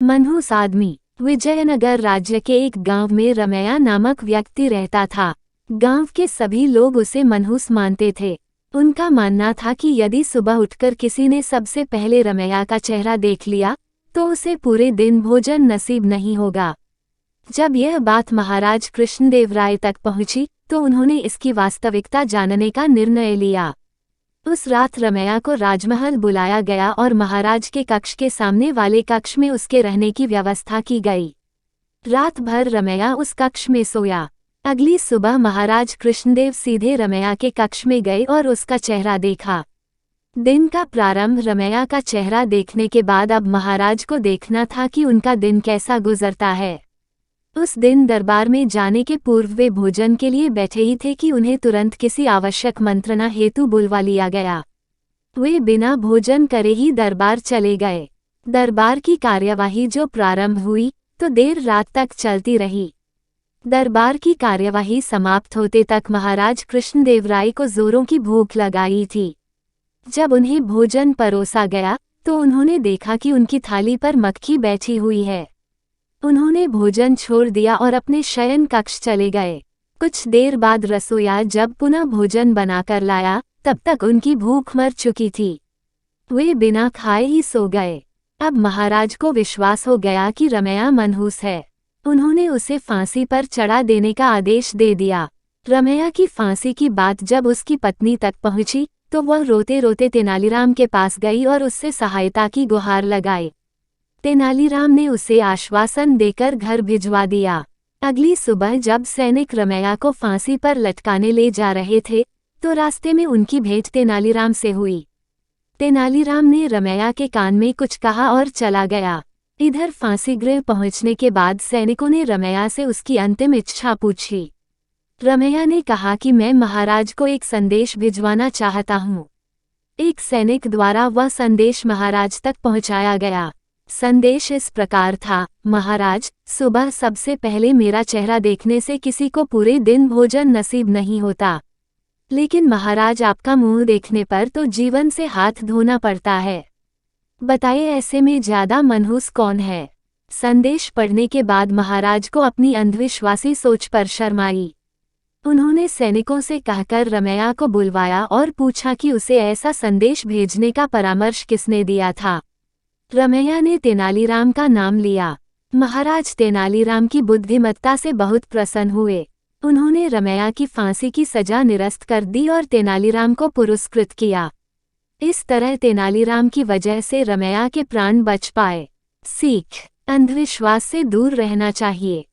मनहूस आदमी। विजयनगर राज्य के एक गांव में रमैया नामक व्यक्ति रहता था। गांव के सभी लोग उसे मनहूस मानते थे। उनका मानना था कि यदि सुबह उठकर किसी ने सबसे पहले रमैया का चेहरा देख लिया तो उसे पूरे दिन भोजन नसीब नहीं होगा। जब यह बात महाराज कृष्णदेव राय तक पहुंची तो उन्होंने इसकी वास्तविकता जानने का निर्णय लिया। उस रात रमैया को राजमहल बुलाया गया और महाराज के कक्ष के सामने वाले कक्ष में उसके रहने की व्यवस्था की गई। रात भर रमैया उस कक्ष में सोया। अगली सुबह महाराज कृष्णदेव सीधे रमैया के कक्ष में गए और उसका चेहरा देखा। दिन का प्रारंभ रमैया का चेहरा देखने के बाद अब महाराज को देखना था कि उनका दिन कैसा गुजरता है। उस दिन दरबार में जाने के पूर्व वे भोजन के लिए बैठे ही थे कि उन्हें तुरंत किसी आवश्यक मंत्रणा हेतु बुलवा लिया गया। वे बिना भोजन करे ही दरबार चले गए। दरबार की कार्यवाही जो प्रारंभ हुई तो देर रात तक चलती रही। दरबार की कार्यवाही समाप्त होते तक महाराज कृष्णदेव राय को जोरों की भूख लगाई थी। जब उन्हें भोजन परोसा गया तो उन्होंने देखा कि उनकी थाली पर मक्खी बैठी हुई है। उन्होंने भोजन छोड़ दिया और अपने शयन कक्ष चले गए। कुछ देर बाद रसोइया जब पुनः भोजन बनाकर लाया तब तक उनकी भूख मर चुकी थी। वे बिना खाए ही सो गए। अब महाराज को विश्वास हो गया कि रमैया मनहूस है। उन्होंने उसे फांसी पर चढ़ा देने का आदेश दे दिया। रमैया की फांसी की बात जब उसकी पत्नी तक पहुंची तो वह रोते रोते तेनालीराम के पास गई और उससे सहायता की गुहार लगाई। तेनालीराम ने उसे आश्वासन देकर घर भिजवा दिया। अगली सुबह जब सैनिक रमैया को फांसी पर लटकाने ले जा रहे थे तो रास्ते में उनकी भेंट तेनालीराम से हुई। तेनालीराम ने रमैया के कान में कुछ कहा और चला गया। इधर फांसी गृह पहुंचने के बाद सैनिकों ने रमैया से उसकी अंतिम इच्छा पूछी। रमैया ने कहा कि मैं महाराज को एक संदेश भिजवाना चाहता हूँ। एक सैनिक द्वारा वह संदेश महाराज तक पहुंचाया गया। संदेश इस प्रकार था, महाराज, सुबह सबसे पहले मेरा चेहरा देखने से किसी को पूरे दिन भोजन नसीब नहीं होता, लेकिन महाराज आपका मुंह देखने पर तो जीवन से हाथ धोना पड़ता है। बताइए ऐसे में ज्यादा मनहूस कौन है। संदेश पढ़ने के बाद महाराज को अपनी अंधविश्वासी सोच पर शर्म आई। उन्होंने सैनिकों से कहकर रमैया को बुलवाया और पूछा कि उसे ऐसा संदेश भेजने का परामर्श किसने दिया था। रमैया ने तेनालीराम का नाम लिया। महाराज तेनालीराम की बुद्धिमत्ता से बहुत प्रसन्न हुए। उन्होंने रमैया की फांसी की सजा निरस्त कर दी और तेनालीराम को पुरस्कृत किया। इस तरह तेनालीराम की वजह से रमैया के प्राण बच पाए। सीख: अंधविश्वास से दूर रहना चाहिए।